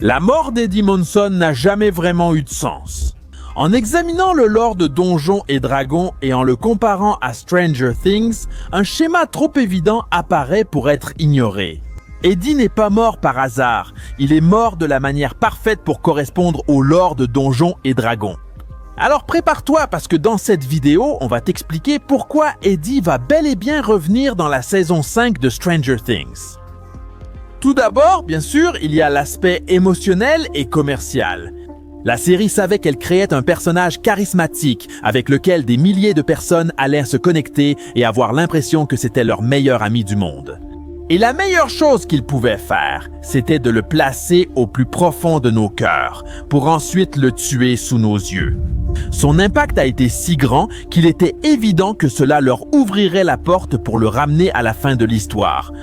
La mort d'Eddie Munson n'a jamais vraiment eu de sens. En examinant le lore de Donjons et Dragons et en le comparant à Stranger Things, un schéma trop évident apparaît pour être ignoré. Eddie n'est pas mort par hasard, il est mort de la manière parfaite pour correspondre au lore de Donjons et Dragons. Alors prépare-toi parce que dans cette vidéo, on va t'expliquer pourquoi Eddie va bel et bien revenir dans la saison 5 de Stranger Things. Tout d'abord, bien sûr, il y a l'aspect émotionnel et commercial. La série savait qu'elle créait un personnage charismatique avec lequel des milliers de personnes allaient se connecter et avoir l'impression que c'était leur meilleur ami du monde. Et la meilleure chose qu'ils pouvaient faire, c'était de le placer au plus profond de nos cœurs, pour ensuite le tuer sous nos yeux. Son impact a été si grand qu'il était évident que cela leur ouvrirait la porte pour le ramener à la fin de l'histoire.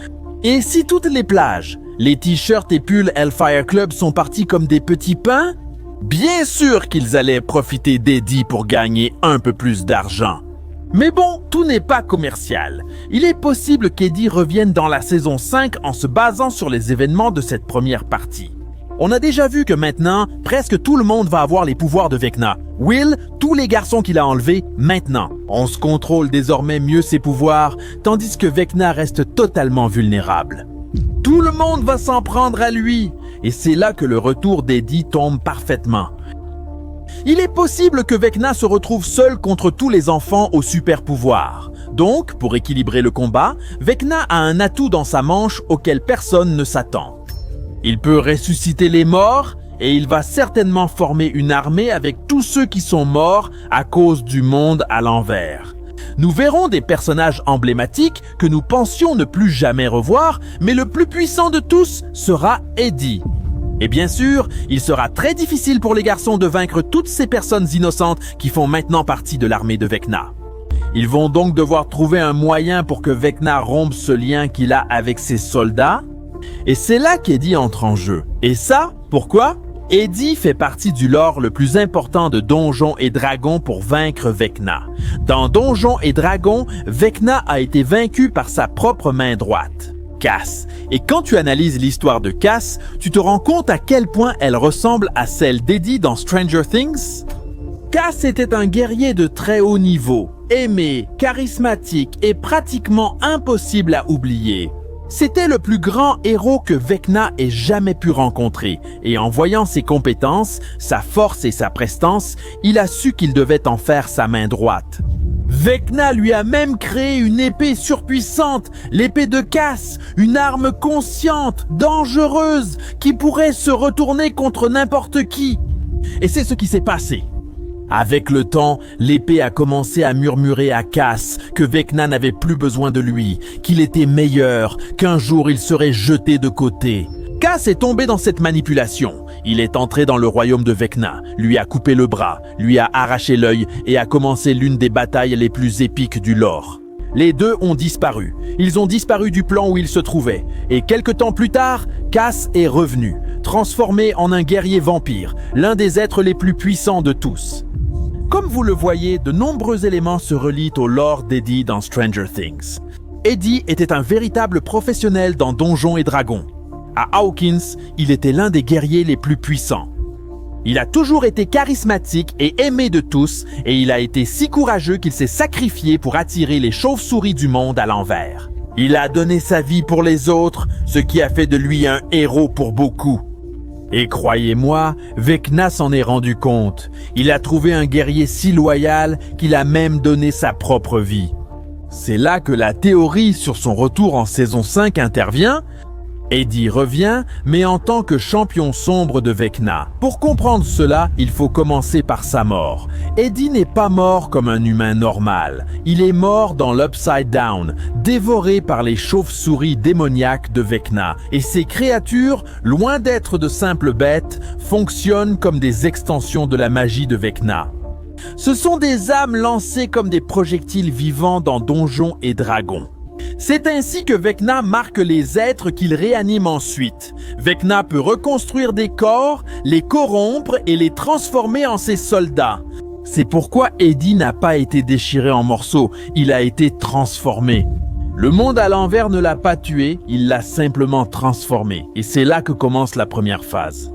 Et si toutes les plages, les t-shirts et pulls Hellfire Club sont partis comme des petits pains, bien sûr qu'ils allaient profiter d'Eddie pour gagner un peu plus d'argent. Mais bon, tout n'est pas commercial. Il est possible qu'Eddie revienne dans la saison 5 en se basant sur les événements de cette première partie. On a déjà vu que maintenant, presque tout le monde va avoir les pouvoirs de Vecna. Will, tous les garçons qu'il a enlevés, maintenant. On se contrôle désormais mieux ses pouvoirs, tandis que Vecna reste totalement vulnérable. Tout le monde va s'en prendre à lui, et c'est là que le retour d'Eddie tombe parfaitement. Il est possible que Vecna se retrouve seul contre tous les enfants aux super pouvoirs. Donc, pour équilibrer le combat, Vecna a un atout dans sa manche auquel personne ne s'attend. Il peut ressusciter les morts et il va certainement former une armée avec tous ceux qui sont morts à cause du monde à l'envers. Nous verrons des personnages emblématiques que nous pensions ne plus jamais revoir, mais le plus puissant de tous sera Eddie. Et bien sûr, il sera très difficile pour les garçons de vaincre toutes ces personnes innocentes qui font maintenant partie de l'armée de Vecna. Ils vont donc devoir trouver un moyen pour que Vecna rompe ce lien qu'il a avec ses soldats. Et c'est là qu'Eddie entre en jeu. Et ça, pourquoi? Eddie fait partie du lore le plus important de Donjons et Dragons pour vaincre Vecna. Dans Donjons et Dragons, Vecna a été vaincu par sa propre main droite, Cass. Et quand tu analyses l'histoire de Cass, tu te rends compte à quel point elle ressemble à celle d'Eddie dans Stranger Things? Cass était un guerrier de très haut niveau, aimé, charismatique et pratiquement impossible à oublier. C'était le plus grand héros que Vecna ait jamais pu rencontrer, et en voyant ses compétences, sa force et sa prestance, il a su qu'il devait en faire sa main droite. Vecna lui a même créé une épée surpuissante, l'épée de Cass, une arme consciente, dangereuse, qui pourrait se retourner contre n'importe qui. Et c'est ce qui s'est passé. Avec le temps, l'épée a commencé à murmurer à Cass que Vecna n'avait plus besoin de lui, qu'il était meilleur, qu'un jour il serait jeté de côté. Cass est tombé dans cette manipulation. Il est entré dans le royaume de Vecna, lui a coupé le bras, lui a arraché l'œil et a commencé l'une des batailles les plus épiques du lore. Les deux ont disparu. Ils ont disparu du plan où ils se trouvaient. Et quelque temps plus tard, Cass est revenu, transformé en un guerrier vampire, l'un des êtres les plus puissants de tous. Comme vous le voyez, de nombreux éléments se relient au lore d'Eddie dans Stranger Things. Eddie était un véritable professionnel dans Donjons et Dragons. À Hawkins, il était l'un des guerriers les plus puissants. Il a toujours été charismatique et aimé de tous, et il a été si courageux qu'il s'est sacrifié pour attirer les chauves-souris du monde à l'envers. Il a donné sa vie pour les autres, ce qui a fait de lui un héros pour beaucoup. Et croyez-moi, Vecna s'en est rendu compte. Il a trouvé un guerrier si loyal qu'il a même donné sa propre vie. C'est là que la théorie sur son retour en saison 5 intervient. Eddie revient, mais en tant que champion sombre de Vecna. Pour comprendre cela, il faut commencer par sa mort. Eddie n'est pas mort comme un humain normal. Il est mort dans l'Upside Down, dévoré par les chauves-souris démoniaques de Vecna. Et ces créatures, loin d'être de simples bêtes, fonctionnent comme des extensions de la magie de Vecna. Ce sont des âmes lancées comme des projectiles vivants dans Donjons et Dragons. C'est ainsi que Vecna marque les êtres qu'il réanime ensuite. Vecna peut reconstruire des corps, les corrompre et les transformer en ses soldats. C'est pourquoi Eddie n'a pas été déchiré en morceaux, il a été transformé. Le monde à l'envers ne l'a pas tué, il l'a simplement transformé. Et c'est là que commence la première phase.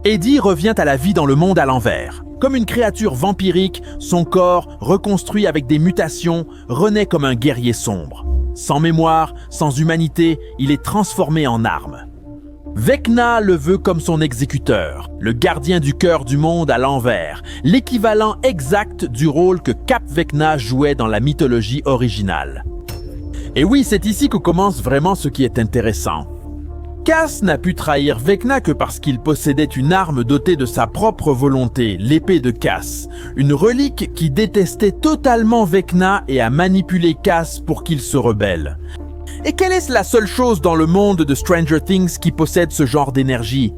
Eddie revient à la vie dans le monde à l'envers. Comme une créature vampirique, son corps, reconstruit avec des mutations, renaît comme un guerrier sombre. Sans mémoire, sans humanité, il est transformé en arme. Vecna le veut comme son exécuteur, le gardien du cœur du monde à l'envers, l'équivalent exact du rôle que Cap Vecna jouait dans la mythologie originale. Et oui, c'est ici que commence vraiment ce qui est intéressant. Cass n'a pu trahir Vecna que parce qu'il possédait une arme dotée de sa propre volonté, l'épée de Cass, une relique qui détestait totalement Vecna et a manipulé Cass pour qu'il se rebelle. Et quelle est la seule chose dans le monde de Stranger Things qui possède ce genre d'énergie?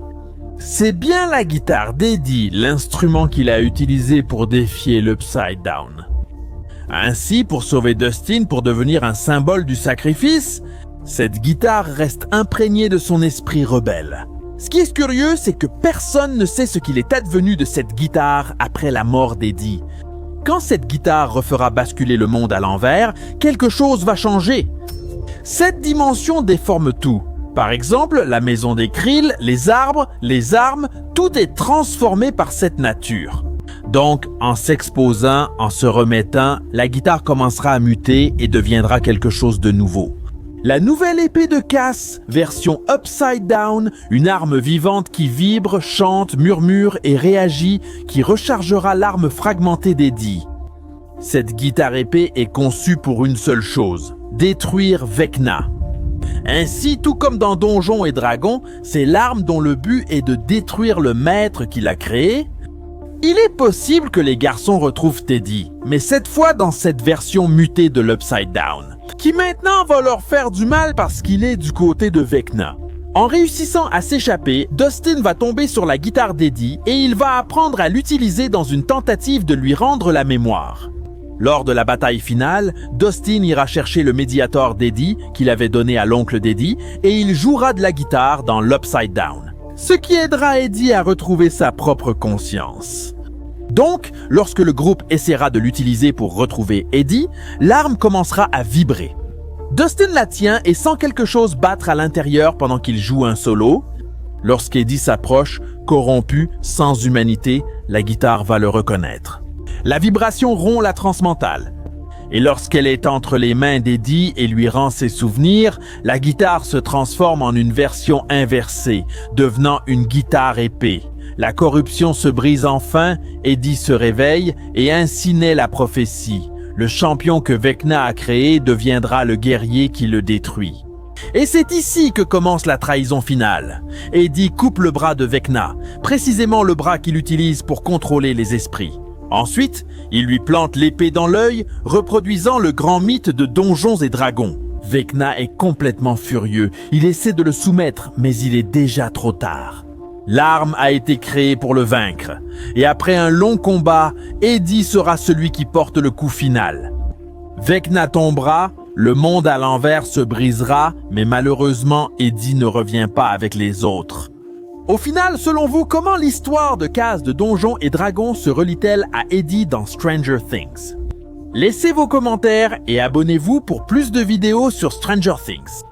C'est bien la guitare d'Eddie, l'instrument qu'il a utilisé pour défier l'Upside Down. Ainsi, pour sauver Dustin, pour devenir un symbole du sacrifice, cette guitare reste imprégnée de son esprit rebelle. Ce qui est curieux, c'est que personne ne sait ce qu'il est advenu de cette guitare après la mort d'Eddie. Quand cette guitare refera basculer le monde à l'envers, quelque chose va changer. Cette dimension déforme tout. Par exemple, la maison des Krill, les arbres, les armes, tout est transformé par cette nature. Donc, en s'exposant, en se remettant, la guitare commencera à muter et deviendra quelque chose de nouveau. La nouvelle épée de Cass, version Upside Down, une arme vivante qui vibre, chante, murmure et réagit, qui rechargera l'arme fragmentée d'Eddie. Cette guitare épée est conçue pour une seule chose, détruire Vecna. Ainsi, tout comme dans Donjons et Dragons, c'est l'arme dont le but est de détruire le maître qui l'a créé. Il est possible que les garçons retrouvent Teddy, mais cette fois dans cette version mutée de l'Upside Down, qui maintenant va leur faire du mal parce qu'il est du côté de Vecna. En réussissant à s'échapper, Dustin va tomber sur la guitare d'Eddie et il va apprendre à l'utiliser dans une tentative de lui rendre la mémoire. Lors de la bataille finale, Dustin ira chercher le Mediator d'Eddie qu'il avait donné à l'oncle d'Eddie et il jouera de la guitare dans l'Upside Down, ce qui aidera Eddie à retrouver sa propre conscience. Donc, lorsque le groupe essaiera de l'utiliser pour retrouver Eddie, l'arme commencera à vibrer. Dustin la tient et sent quelque chose battre à l'intérieur pendant qu'il joue un solo. Lorsqu'Eddie s'approche, corrompu, sans humanité, la guitare va le reconnaître. La vibration rompt la transmentale. Et lorsqu'elle est entre les mains d'Eddie et lui rend ses souvenirs, la guitare se transforme en une version inversée, devenant une guitare épée. La corruption se brise enfin, Eddie se réveille et ainsi naît la prophétie. Le champion que Vecna a créé deviendra le guerrier qui le détruit. Et c'est ici que commence la trahison finale. Eddie coupe le bras de Vecna, précisément le bras qu'il utilise pour contrôler les esprits. Ensuite, il lui plante l'épée dans l'œil, reproduisant le grand mythe de Donjons et Dragons. Vecna est complètement furieux. Il essaie de le soumettre, mais il est déjà trop tard. L'arme a été créée pour le vaincre. Et après un long combat, Eddie sera celui qui porte le coup final. Vecna tombera, le monde à l'envers se brisera, mais malheureusement, Eddie ne revient pas avec les autres. Au final, selon vous, comment l'histoire de Cass de Donjons et Dragons se relie-t-elle à Eddie dans Stranger Things? Laissez vos commentaires et abonnez-vous pour plus de vidéos sur Stranger Things.